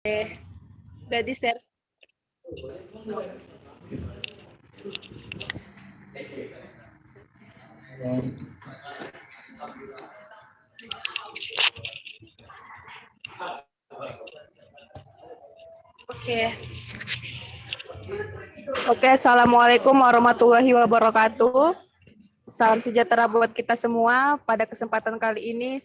Udah di share. Oke. Oke, assalamualaikum warahmatullahi wabarakatuh. Salam sejahtera buat kita semua. Pada kesempatan kali ini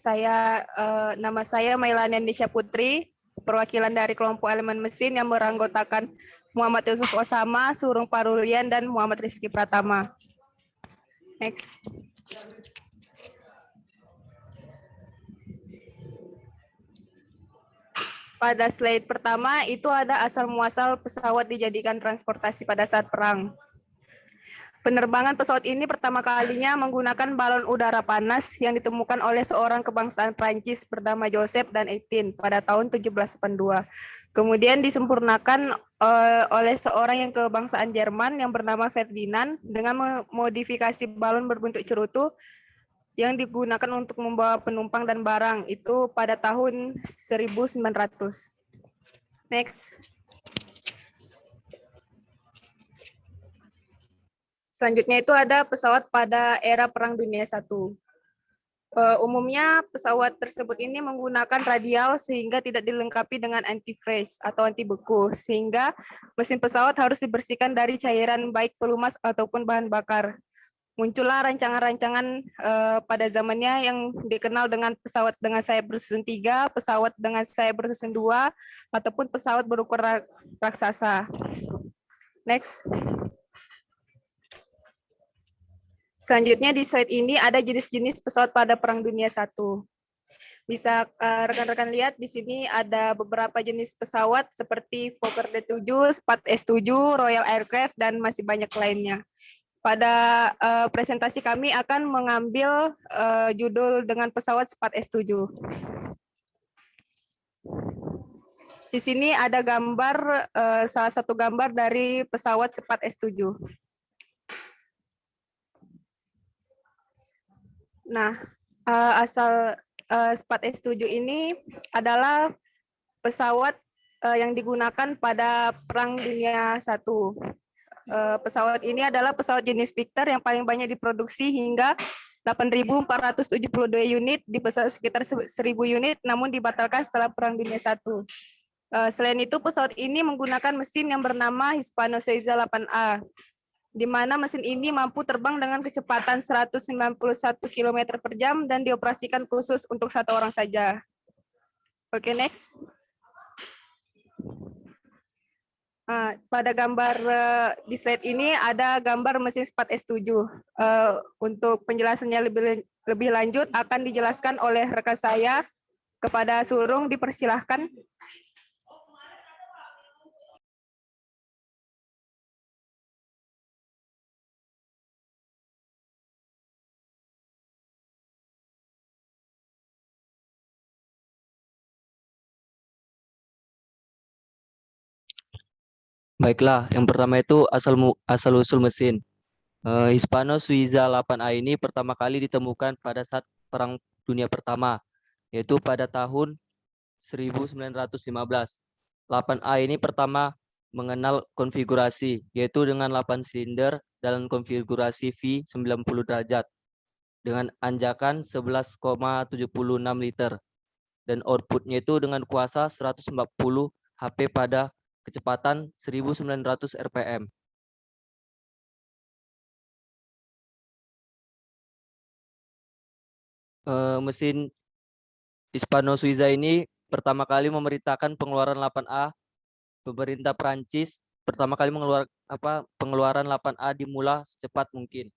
nama saya Mailani Andisya Putri, perwakilan dari kelompok elemen mesin yang beranggotakan Muhammad Yusuf Osama, Surung Parulian, dan Muhammad Rizky Pratama. Next. Pada slide pertama itu ada asal muasal pesawat dijadikan transportasi pada saat perang. Penerbangan pesawat ini pertama kalinya menggunakan balon udara panas yang ditemukan oleh seorang kebangsaan Prancis bernama Joseph dan Etienne pada tahun 1782. Kemudian disempurnakan oleh seorang yang kebangsaan Jerman yang bernama Ferdinand dengan memodifikasi balon berbentuk cerutu yang digunakan untuk membawa penumpang dan barang itu pada tahun 1900. Next. Selanjutnya itu ada pesawat pada era Perang Dunia I. Umumnya pesawat tersebut ini menggunakan radial sehingga tidak dilengkapi dengan anti-freeze atau anti beku, sehingga mesin pesawat harus dibersihkan dari cairan baik pelumas ataupun bahan bakar. Muncullah rancangan-rancangan pada zamannya yang dikenal dengan pesawat dengan sayap bersusun 3, pesawat dengan sayap bersusun 2, ataupun pesawat berukuran raksasa. Next. Selanjutnya di slide ini ada jenis-jenis pesawat pada Perang Dunia I. Bisa rekan-rekan lihat di sini ada beberapa jenis pesawat seperti Fokker D7, Spad S7, Royal Aircraft, dan masih banyak lainnya. Pada presentasi kami akan mengambil judul dengan pesawat Spad S7. Di sini ada gambar, salah satu gambar dari pesawat Spad S7. Nah, asal Spad S7 ini adalah pesawat yang digunakan pada Perang Dunia I. Pesawat ini adalah pesawat jenis Victor yang paling banyak diproduksi hingga 8.472 unit, dipesan sekitar 1.000 unit, namun dibatalkan setelah Perang Dunia I. Selain itu, pesawat ini menggunakan mesin yang bernama Hispano Suiza 8A, di mana mesin ini mampu terbang dengan kecepatan 191 km per jam dan dioperasikan khusus untuk satu orang saja. Oke, next. Pada gambar di slide ini ada gambar mesin Spad S7. Untuk penjelasannya lebih lanjut akan dijelaskan oleh rekan saya. Kepada Surung dipersilahkan. Baiklah, yang pertama itu asal-usul mesin. Hispano Suiza 8A ini pertama kali ditemukan pada saat Perang Dunia Pertama, yaitu pada tahun 1915. 8A ini pertama mengenal konfigurasi, yaitu dengan 8 silinder dalam konfigurasi V90 derajat, dengan anjakan 11,76 liter, dan outputnya itu dengan kuasa 140 HP pada kecepatan 1900 rpm. Mesin Hispano Suiza ini pertama kali memerintahkan pengeluaran 8A. Pemerintah Prancis pertama kali pengeluaran 8A dimulai secepat mungkin,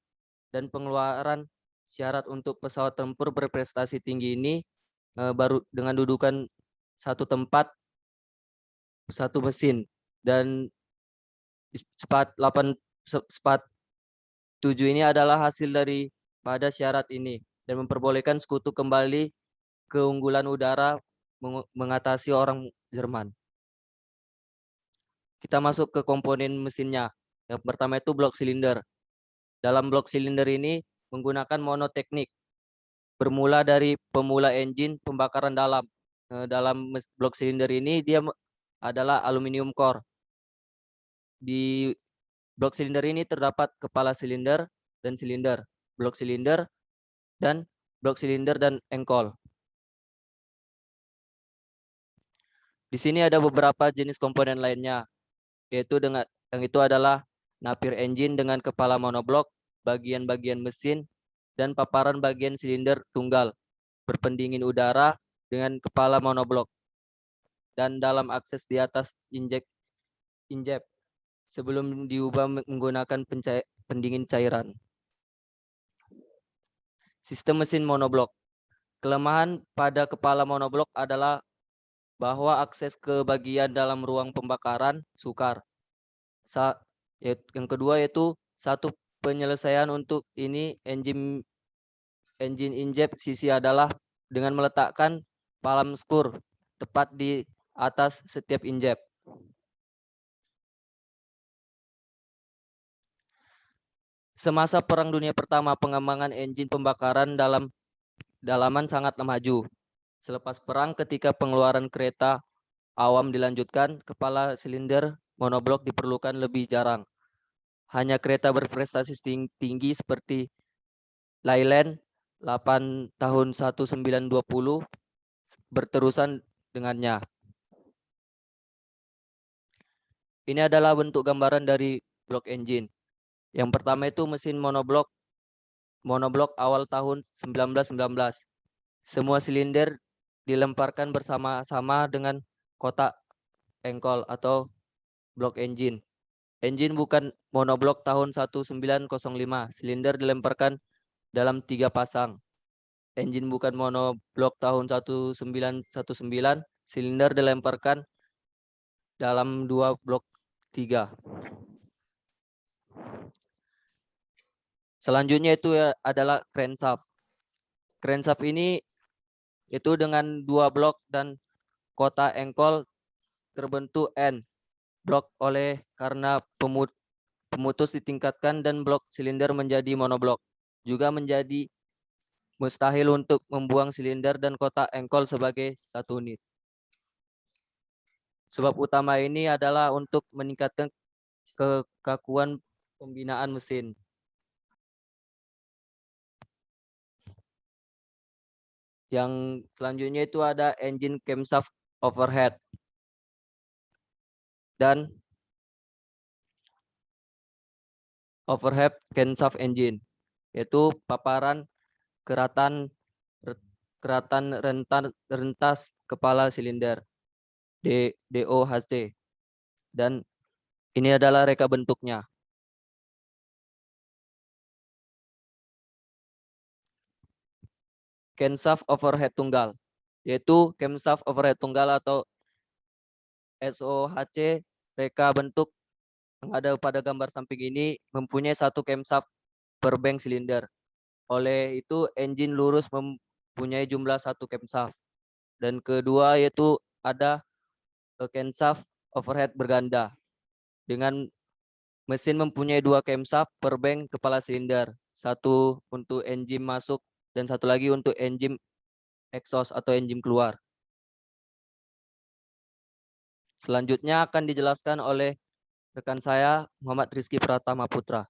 dan pengeluaran syarat untuk pesawat tempur berprestasi tinggi ini baru dengan dudukan satu tempat satu mesin, dan Spad 7 ini adalah hasil dari pada syarat ini dan memperbolehkan sekutu kembali keunggulan udara mengatasi orang Jerman. Kita masuk ke komponen mesinnya. Yang pertama itu blok silinder. Dalam blok silinder ini menggunakan monoteknik. Bermula dari pemula engine pembakaran dalam. Dalam blok silinder ini dia adalah aluminium core. Di blok silinder ini terdapat kepala silinder dan silinder, blok silinder dan engkol. Di sini ada beberapa jenis komponen lainnya, yaitu yang itu adalah napir engine dengan kepala monoblok, bagian-bagian mesin, dan paparan bagian silinder tunggal, berpendingin udara dengan kepala monoblok, dan dalam akses di atas injek sebelum diubah menggunakan pendingin cairan. Sistem mesin monoblok. Kelemahan pada kepala monoblok adalah bahwa akses ke bagian dalam ruang pembakaran sukar. Yang kedua yaitu satu penyelesaian untuk ini engine injek sisi adalah dengan meletakkan palam skru tepat di atas setiap injek. Semasa Perang Dunia Pertama, pengembangan engine pembakaran dalam dalaman sangatlah maju. Selepas perang, ketika pengeluaran kereta awam dilanjutkan, kepala silinder monoblok diperlukan lebih jarang. Hanya kereta berprestasi tinggi seperti Leyland 8 tahun 1920 berterusan dengannya. Ini adalah bentuk gambaran dari blok engine. Yang pertama itu mesin monoblok awal tahun 1919. Semua silinder dilemparkan bersama-sama dengan kotak engkol atau blok engine. Engine bukan monoblok tahun 1905. Silinder dilemparkan dalam 3 pasang. Engine bukan monoblok tahun 1919. Silinder dilemparkan dalam 2 blok 3. Selanjutnya itu adalah crankshaft. Crankshaft ini itu dengan 2 blok dan kotak engkol terbentuk N blok karena pemutus ditingkatkan dan blok silinder menjadi monoblok. Juga menjadi mustahil untuk membuang silinder dan kotak engkol sebagai satu unit. Sebab utama ini adalah untuk meningkatkan kekakuan pembinaan mesin. Yang selanjutnya itu ada engine camshaft overhead dan overhead camshaft engine, yaitu paparan keratan rentas kepala silinder DOHC, dan ini adalah reka bentuknya. Camshaft overhead tunggal, yaitu camshaft overhead tunggal atau SOHC, reka bentuk yang ada pada gambar samping ini mempunyai satu camshaft per bank silinder. Oleh itu engine lurus mempunyai jumlah satu camshaft. Dan kedua yaitu ada camshaft overhead berganda dengan mesin mempunyai 2 camshaft per bank kepala silinder, satu untuk engine masuk dan satu lagi untuk engine exhaust atau engine keluar. Selanjutnya akan dijelaskan oleh rekan saya Muhammad Rizky Pratama Putra.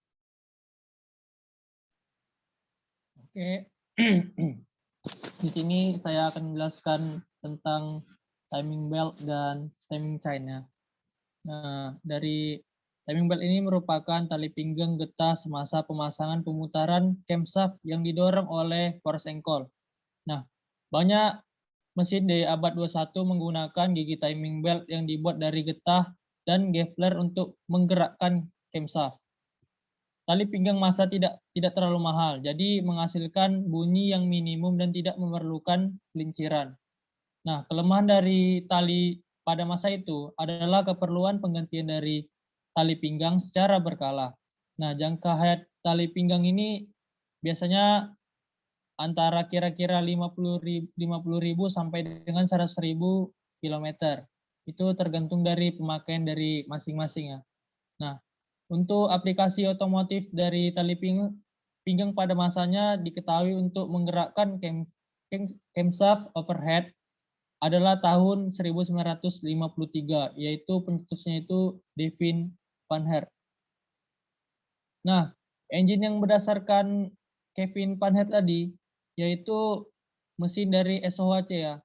Oke, di sini saya akan menjelaskan tentang timing belt dan timing chain-nya. Nah, dari timing belt ini merupakan tali pinggang getah semasa pemasangan pemutaran camshaft yang didorong oleh force engkol. Nah, banyak mesin di abad 21 menggunakan gigi timing belt yang dibuat dari getah dan gevler untuk menggerakkan camshaft. Tali pinggang massa tidak terlalu mahal, jadi menghasilkan bunyi yang minimum dan tidak memerlukan pelinciran. Nah, kelemahan dari tali pada masa itu adalah keperluan penggantian dari tali pinggang secara berkala. Nah, jangka hayat tali pinggang ini biasanya antara kira-kira 50.000 sampai dengan 100.000 kilometer. Itu tergantung dari pemakaian dari masing-masing ya. Nah, untuk aplikasi otomotif dari tali pinggang pada masanya diketahui untuk menggerakkan camshaft overhead adalah tahun 1953, yaitu pencetusnya itu Devin Van Herk. Nah, engine yang berdasarkan Kevin Van Herk tadi, yaitu mesin dari SOHC ya.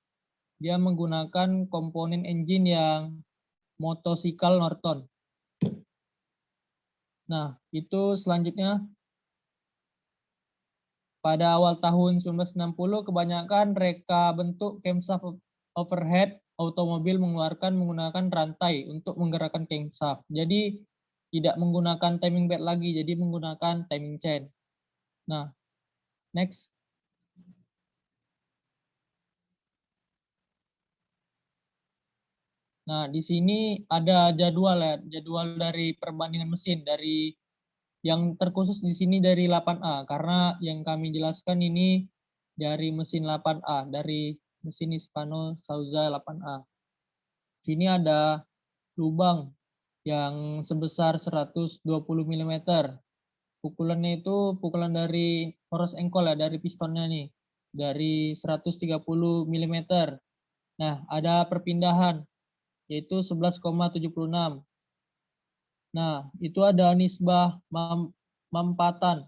Dia menggunakan komponen engine yang motosikal Norton. Nah, itu selanjutnya pada awal tahun 1960 kebanyakan reka bentuk camshaft overhead automobil menggunakan rantai untuk menggerakkan camshaft. Jadi tidak menggunakan timing belt lagi, jadi menggunakan timing chain. Nah, next. Nah, di sini ada jadwal ya, jadwal dari perbandingan mesin dari yang terkhusus di sini dari 8A karena yang kami jelaskan ini dari mesin 8A, dari mesin Hispano Sauza 8A. Sini ada lubang yang sebesar 120 mm. Pukulannya itu pukulan dari poros engkol ya, dari pistonnya nih, dari 130 mm. Nah, ada perpindahan yaitu 11,76. Nah, itu ada nisbah mampatan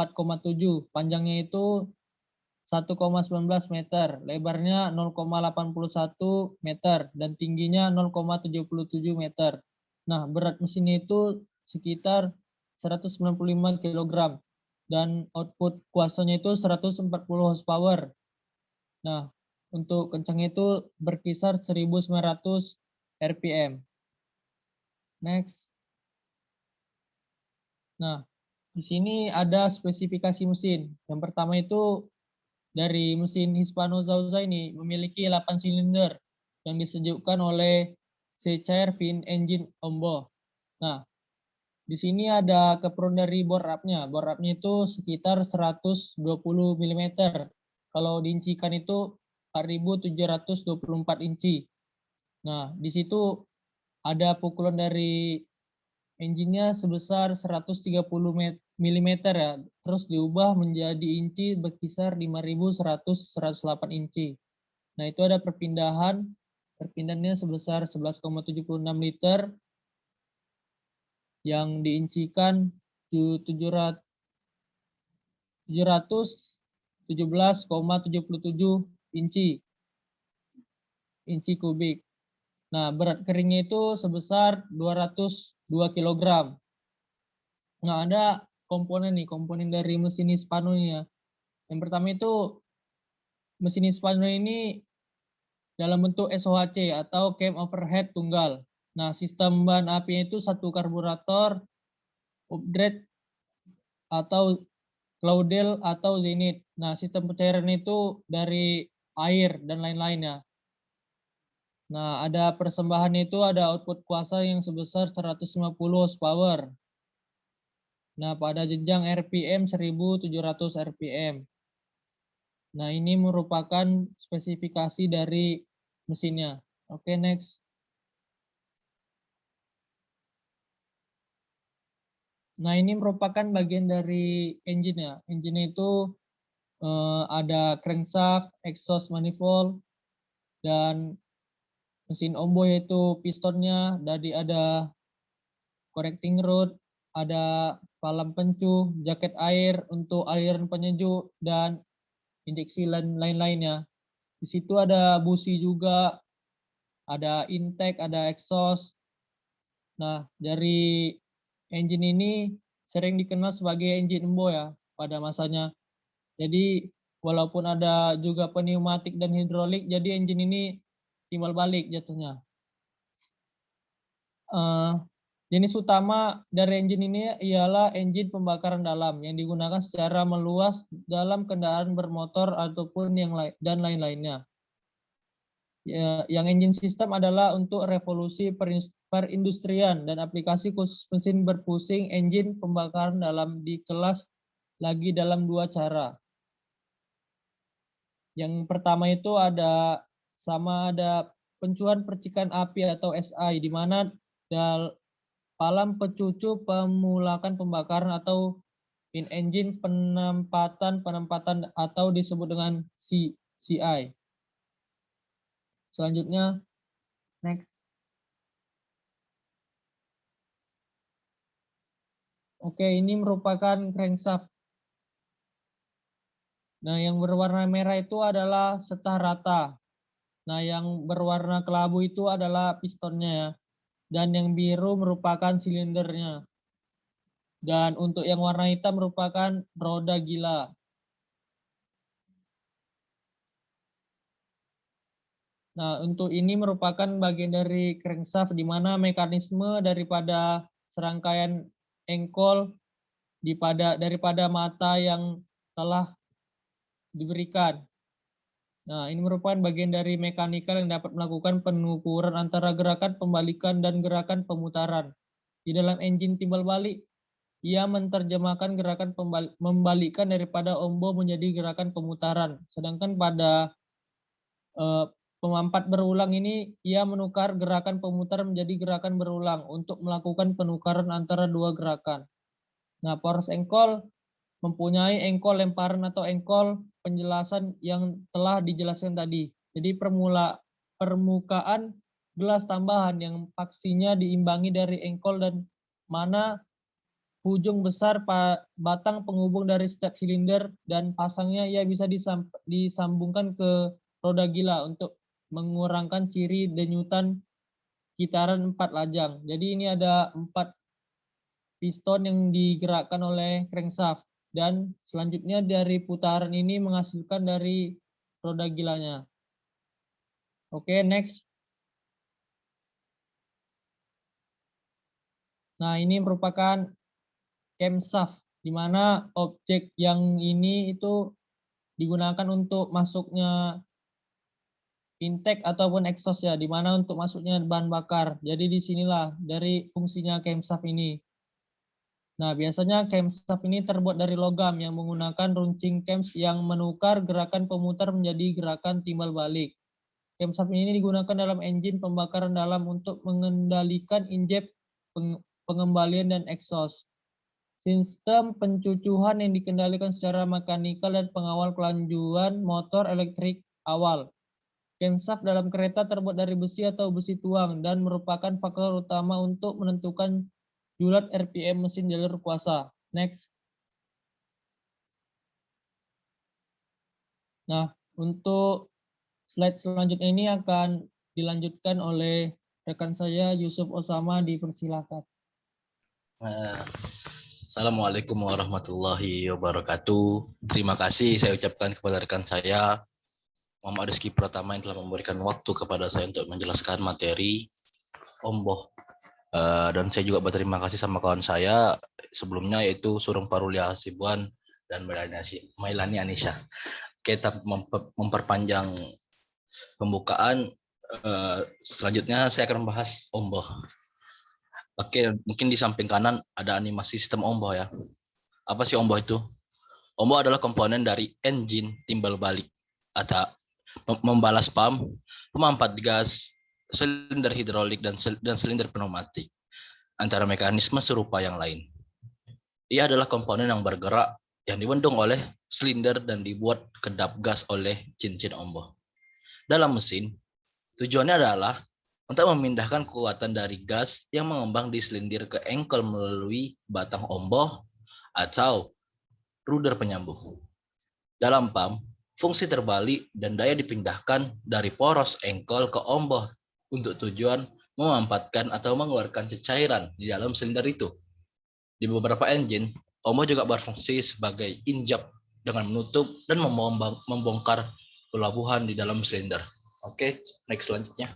4,7. Panjangnya itu 1,19 meter, lebarnya 0,81 meter, dan tingginya 0,77 meter. Nah, berat mesinnya itu sekitar 195 kg, dan output kuasanya itu 140 horsepower. Nah, untuk kencangnya itu berkisar 1900 rpm. Next. Nah, di sini ada spesifikasi mesin. Yang pertama itu dari mesin Hispano Sauza ini memiliki 8 silinder yang disejukkan oleh C-Chair fin engine Ombo. Nah, di sini ada keperluan dari bore up-nya. Bore up-nya itu sekitar 120 mm. Kalau diincikan itu 4.724 inci. Nah, di situ ada pukulan dari engine-nya sebesar 130 mm ya. Terus diubah menjadi inci berkisar 5.108 inci. Nah, itu ada perpindahan. Perpindahannya sebesar 11,76 liter yang diincikan 717,77 inci kubik. Nah, berat keringnya itu sebesar 202 kg. Nah, ada komponen dari mesin Hispano ya. Yang pertama itu mesin Hispano ini dalam bentuk SOHC atau cam overhead tunggal. Nah, sistem bahan apinya itu satu karburator, upgrade atau Claudel atau Zenith. Nah, sistem pencairan itu dari air dan lain-lainnya. Nah, ada persembahan itu ada output kuasa yang sebesar 150 horsepower. Nah, pada jenjang RPM 1700 RPM. Nah, ini merupakan spesifikasi dari mesinnya. Oke, next. Nah, ini merupakan bagian dari engine ya. Engine itu ada crankshaft, exhaust manifold, dan mesin ombo yaitu pistonnya. Jadi ada connecting rod, ada palang pencuh, jaket air untuk aliran penyejuk, dan injeksi lain-lainnya. Di situ ada busi juga, ada intake, ada exhaust. Nah, dari engine ini sering dikenal sebagai engine embo ya pada masanya. Jadi walaupun ada juga pneumatik dan hidrolik, jadi engine ini timbal balik jatuhnya. Jenis utama dari engine ini ialah engine pembakaran dalam yang digunakan secara meluas dalam kendaraan bermotor ataupun yang lain dan lain-lainnya. Ya, yang engine system adalah untuk revolusi perindustrian dan aplikasi khusus mesin berpusing engine pembakaran dalam di kelas lagi dalam dua cara. Yang pertama itu ada pencuan percikan api atau SI, di mana palang pecucu pemulakan pembakaran atau in-engine penempatan atau disebut dengan CI. Selanjutnya, next. Oke, ini merupakan crankshaft. Nah, yang berwarna merah itu adalah setah rata. Nah, yang berwarna kelabu itu adalah pistonnya ya. Dan yang biru merupakan silindernya. Dan untuk yang warna hitam merupakan roda gila. Nah, untuk ini merupakan bagian dari crankshaft di mana mekanisme daripada serangkaian engkol daripada mata yang telah diberikan. Nah, ini merupakan bagian dari mekanikal yang dapat melakukan pengukuran antara gerakan pembalikan dan gerakan pemutaran. Di dalam engine timbal balik, ia menerjemahkan gerakan membalikkan daripada ombo menjadi gerakan pemutaran. Sedangkan pada pemampat berulang ini, ia menukar gerakan pemutar menjadi gerakan berulang untuk melakukan penukaran antara dua gerakan. Nah, poros engkol mempunyai engkol lemparan atau engkol penjelasan yang telah dijelaskan tadi. Jadi permukaan gelas tambahan yang paksinya diimbangi dari engkol dan mana ujung besar batang penghubung dari setiap silinder dan pasangnya ia bisa disambungkan ke roda gila untuk mengurangkan ciri denyutan kitaran 4 lajang. Jadi ini ada 4 piston yang digerakkan oleh crankshaft dan selanjutnya dari putaran ini menghasilkan dari roda gilanya. Oke, next. Nah, ini merupakan camshaft di mana objek yang ini itu digunakan untuk masuknya intake ataupun exhaust ya, di mana untuk masuknya bahan bakar. Jadi disinilah dari fungsinya camshaft ini. Nah, biasanya camshaft ini terbuat dari logam yang menggunakan runcing cams yang menukar gerakan pemutar menjadi gerakan timbal balik. Camshaft ini digunakan dalam engine pembakaran dalam untuk mengendalikan injek pengembalian dan exhaust. Sistem pencucuhan yang dikendalikan secara mekanikal dan pengawal kelanjuan motor elektrik awal. Camshaft dalam kereta terbuat dari besi atau besi tuang dan merupakan faktor utama untuk menentukan julat RPM mesin jalur kuasa. Next. Nah, untuk slide selanjutnya ini akan dilanjutkan oleh rekan saya Yusuf Osama, dipersilakan. Assalamualaikum warahmatullahi wabarakatuh. Terima kasih saya ucapkan kepada rekan saya Muhammad Rizky Pratama yang telah memberikan waktu kepada saya untuk menjelaskan materi omboh. Dan saya juga berterima kasih sama kawan saya sebelumnya yaitu Surung Parulia Hasibuan dan Mailani Anisha. Kita memperpanjang pembukaan. Selanjutnya saya akan membahas omboh. Oke, mungkin di samping kanan ada animasi sistem omboh ya. Apa sih omboh itu? Omboh adalah komponen dari engine timbal balik atau membalas pump, pemampat gas, silinder hidrolik dan silinder pneumatik, antara mekanisme serupa yang lain. Ia adalah komponen yang bergerak yang dibendung oleh silinder dan dibuat kedap gas oleh cincin omboh. Dalam mesin, tujuannya adalah untuk memindahkan kekuatan dari gas yang mengembang di silinder ke engkol melalui batang omboh atau ruder penyambung. Dalam pump, fungsi terbalik dan daya dipindahkan dari poros engkol ke omboh untuk tujuan memampatkan atau mengeluarkan cairan di dalam silinder itu. Di beberapa engine, omboh juga berfungsi sebagai injap dengan menutup dan membongkar pelabuhan di dalam silinder. Oke, next selanjutnya.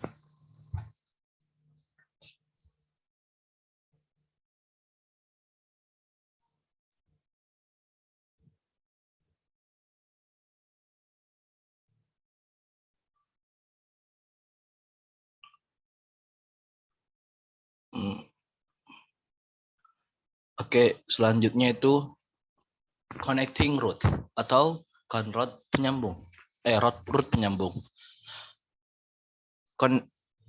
Oke, selanjutnya itu connecting rod atau conrod penyambung. Rod penyambung.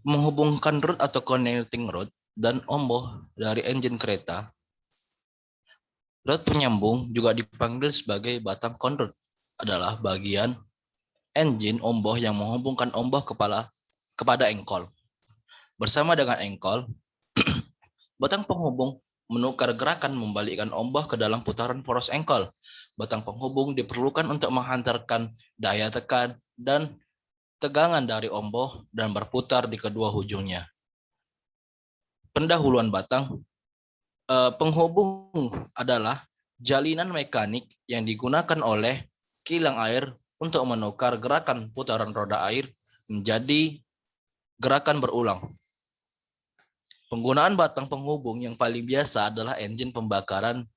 Menghubungkan rod atau connecting rod dan omboh dari engine kereta. Rod penyambung juga dipanggil sebagai batang conrod adalah bagian engine omboh yang menghubungkan omboh kepala kepada engkol. Bersama dengan engkol, batang penghubung menukar gerakan membalikkan ombak ke dalam putaran poros engkol. Batang penghubung diperlukan untuk menghantarkan daya tekan dan tegangan dari ombak dan berputar di kedua ujungnya. Pendahuluan batang penghubung adalah jalinan mekanik yang digunakan oleh kilang air untuk menukar gerakan putaran roda air menjadi gerakan berulang. Penggunaan batang penghubung yang paling biasa adalah engine pembakaran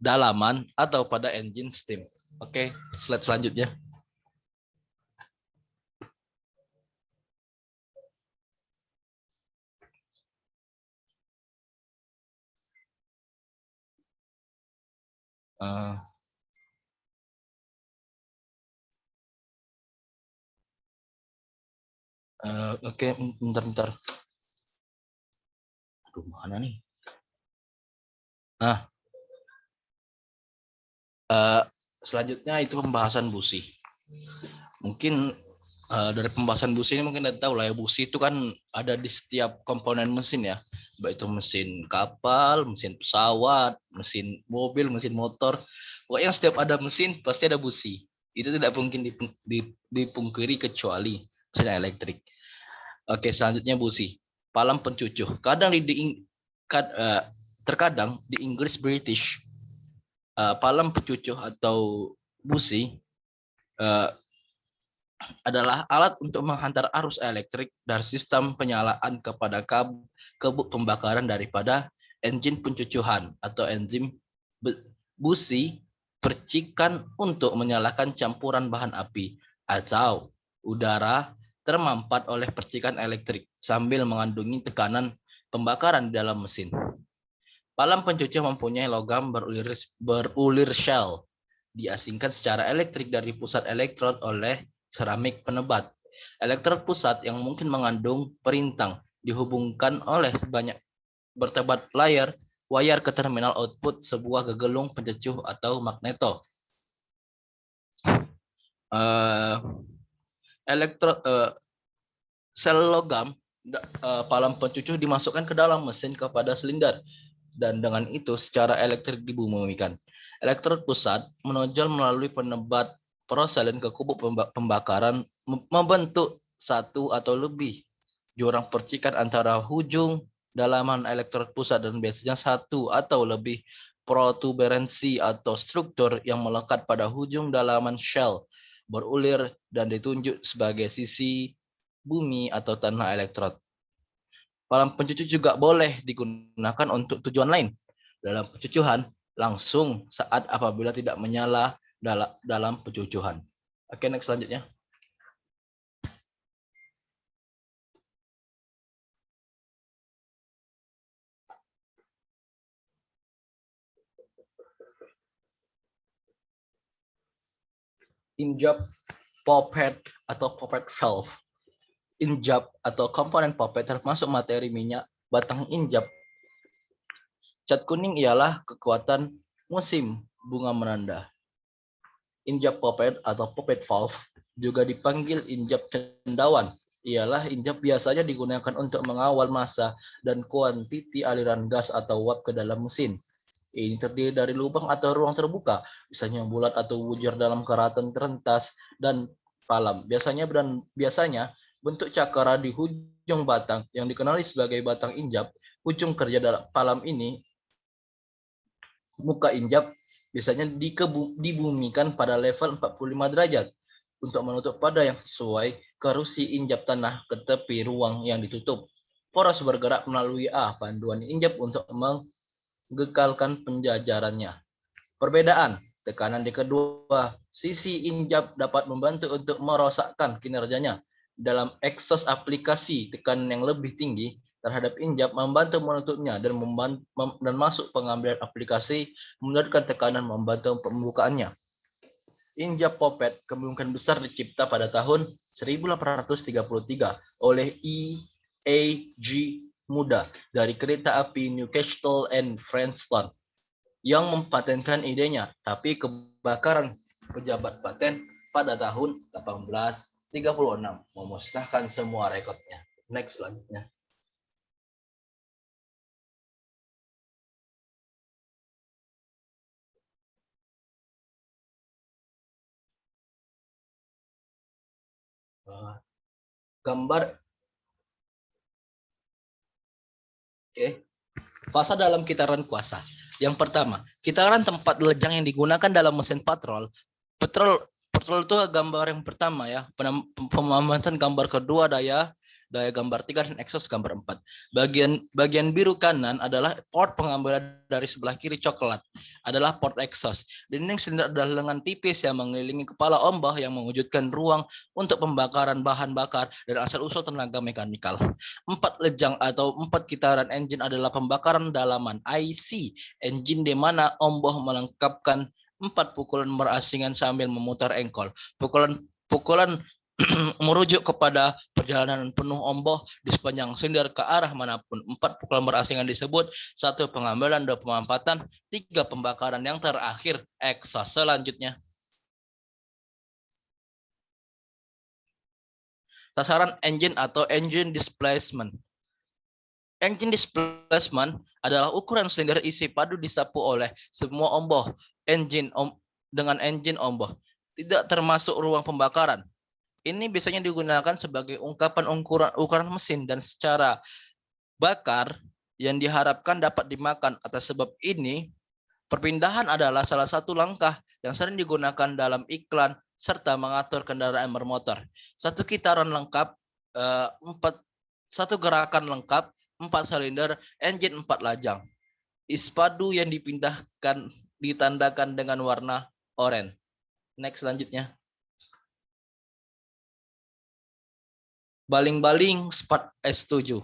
dalaman atau pada engine steam. Oke, slide selanjutnya. Oke, bentar. Aduh, mana nih? Selanjutnya itu pembahasan busi. Mungkin dari pembahasan busi ini mungkin Anda tahu lah ya, busi itu kan ada di setiap komponen mesin ya, baik itu mesin kapal, mesin pesawat, mesin mobil, mesin motor. Pokoknya setiap ada mesin pasti ada busi. Itu tidak mungkin dipungkiri kecuali mesin elektrik. Oke, selanjutnya busi. Palang pencucuh. Terkadang di Inggris British palang pencucuh atau busi adalah alat untuk menghantar arus elektrik dari sistem penyalaan kepada kabut pembakaran daripada engine pencucuhan atau enzim busi percikan untuk menyalakan campuran bahan api atau udara termampat oleh percikan elektrik sambil mengandungi tekanan pembakaran di dalam mesin. Palang pencucuh mempunyai logam berulir shell, diasingkan secara elektrik dari pusat elektrod oleh seramik penebat. Elektrod pusat yang mungkin mengandung perintang dihubungkan oleh banyak bertebat wayar ke terminal output sebuah gegelung pencucuh atau magneto. Sel logam palang pencucuh dimasukkan ke dalam mesin kepada silinder, dan dengan itu secara elektrik dibumikan. Elektrod pusat menonjol melalui penebat proselin ke kubu pembakaran membentuk satu atau lebih jurang percikan antara ujung dalaman elektrod pusat dan biasanya satu atau lebih protuberansi atau struktur yang melekat pada ujung dalaman shell berulir dan ditunjuk sebagai sisi bumi atau tanah elektrod. Palang pencucuh juga boleh digunakan untuk tujuan lain dalam pencucuhan langsung saat apabila tidak menyala dalam pencucuhan. Oke, next selanjutnya. Injap poppet atau poppet valve. Injap atau komponen poppet termasuk materi minyak batang injap. Cat kuning ialah kekuatan musim bunga menanda. Injap poppet atau poppet valve juga dipanggil injap cendawan. Ialah injap biasanya digunakan untuk mengawal massa dan kuantiti aliran gas atau uap ke dalam mesin. Ini terdiri dari lubang atau ruang terbuka, misalnya bulat atau bujur dalam keratan terentas dan palam. Biasanya bentuk cakara di ujung batang yang dikenali sebagai batang injap. Ujung kerja dalam palam ini, muka injap biasanya dibumikan pada level 45 derajat untuk menutup pada yang sesuai kerusi injap tanah ke tepi ruang yang ditutup. Poros bergerak melalui panduan injap untuk menggekalkan penjajarannya. Perbedaan tekanan di kedua sisi injap dapat membantu untuk merosakkan kinerjanya. Dalam eksos aplikasi, tekanan yang lebih tinggi terhadap injap membantu menutupnya dan masuk pengambilan aplikasi menurunkan tekanan membantu pembukaannya. Injap poppet kemungkinan besar dicipta pada tahun 1833 oleh E.A.G. Muda dari kereta api Newcastle and Frankston yang mempatenkan idenya, tapi kebakaran pejabat paten pada tahun 18 36, memusnahkan semua rekodnya. Next selanjutnya. Gambar. Oke. Fasa dalam kitaran kuasa. Yang pertama, kitaran tempat lejang yang digunakan dalam mesin patrol. Patrol itu gambar yang pertama ya. Pemamatan gambar kedua daya gambar 3 dan eksos gambar 4. Bagian biru kanan adalah port pengambilan dari sebelah kiri coklat adalah port eksos. Dinding silinder adalah lengan tipis yang mengelilingi kepala ombak yang mewujudkan ruang untuk pembakaran bahan bakar dan asal-usul tenaga mekanikal. 4 lejang atau 4 kitaran engine adalah pembakaran dalaman IC engine di mana ombak melengkapkan 4 pukulan berasingan sambil memutar engkol. Pukulan merujuk kepada perjalanan penuh ombak di sepanjang silinder ke arah manapun. 4 pukulan berasingan disebut 1 pengambilan, 2 pemampatan, 3 pembakaran, yang terakhir exhaust. Selanjutnya, sasaran engine atau engine displacement. Engine displacement adalah ukuran silinder isi padu disapu oleh semua ombak dengan engine ombak, tidak termasuk ruang pembakaran. Ini biasanya digunakan sebagai ungkapan ukuran mesin dan secara bakar yang diharapkan dapat dimakan. Atas sebab ini, perpindahan adalah salah satu langkah yang sering digunakan dalam iklan serta mengatur kendaraan bermotor. Satu kitaran lengkap, satu gerakan lengkap, 4 silinder, engine 4 lajang. Ispadu yang dipindahkan ditandakan dengan warna oranye. Next selanjutnya. Baling-baling Spark S7.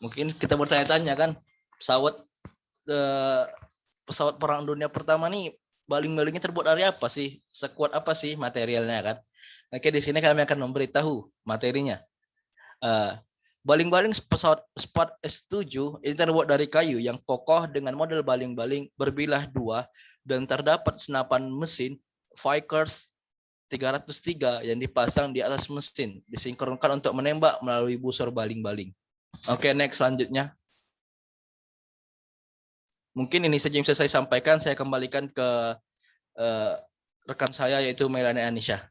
Mungkin kita bertanya-tanya kan, pesawat perang dunia pertama nih baling-balingnya terbuat dari apa sih? Sekuat apa sih materialnya kan? Oke, di sini kami akan memberitahu materinya. Baling-baling pesawat Spark S7 ini terbuat dari kayu yang kokoh dengan model baling-baling berbilah 2 dan terdapat senapan mesin Vickers 303 yang dipasang di atas mesin, disinkronkan untuk menembak melalui busur baling-baling. Oke, next selanjutnya. Mungkin ini saja yang bisa saya sampaikan. Saya kembalikan ke rekan saya yaitu Melanie Anisha.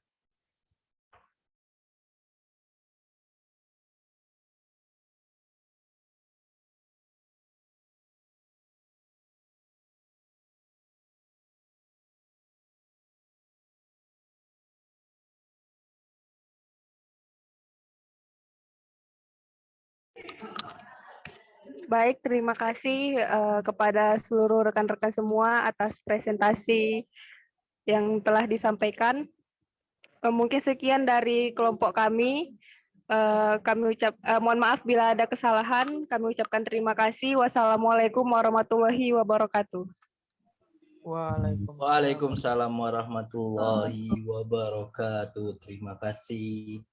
Baik, terima kasih kepada seluruh rekan-rekan semua atas presentasi yang telah disampaikan. Mungkin sekian dari kelompok kami. Mohon maaf bila ada kesalahan. Kami ucapkan terima kasih. Wassalamualaikum warahmatullahi wabarakatuh. Waalaikumsalam warahmatullahi wabarakatuh. Terima kasih.